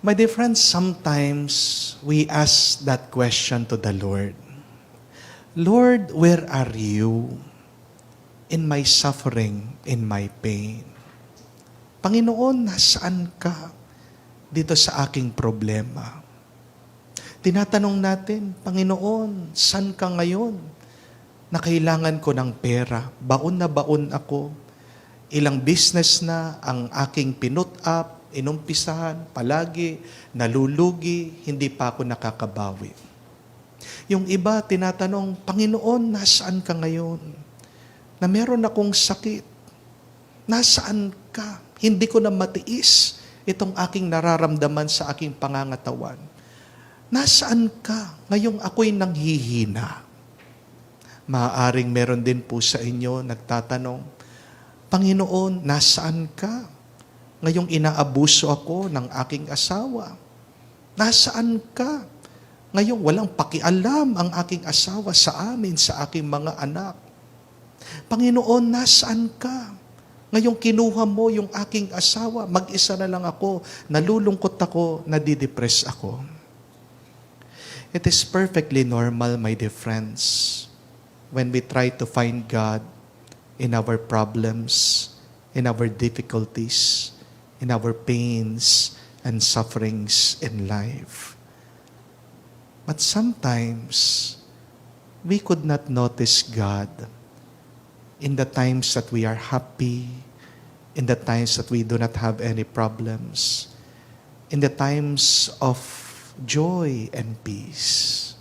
My dear friends, sometimes we ask that question to the Lord. Lord, where are you in my suffering, in my pain? Panginoon, nasaan ka dito sa aking problema? Tinatanong natin, Panginoon, saan ka ngayon na kailangan ko ng pera? Baon na baon ako. Ilang business na ang aking pinut up, inumpisahan, palagi, nalulugi, hindi pa ako nakakabawi. Yung iba, tinatanong, Panginoon, nasaan ka ngayon? Na meron akong sakit. Nasaan ka? Hindi ko na matiis itong aking nararamdaman sa aking pangangatawan. Nasaan ka? Ngayong ako'y nanghihina. Maaaring meron din po sa inyo nagtatanong, Panginoon, nasaan ka? Ngayong inaabuso ako ng aking asawa. Nasaan ka? Ngayong walang pakialam ang aking asawa sa amin, sa aking mga anak. Panginoon, nasaan ka? Ngayong kinuha mo yung aking asawa, mag-isa na lang ako, nalulungkot ako, nadidepress ako. It is perfectly normal, my dear friends, when we try to find God in our problems, in our difficulties, in our pains and sufferings in life. But sometimes, we could not notice God in the times that we are happy, in the times that we do not have any problems, in the times of joy and peace.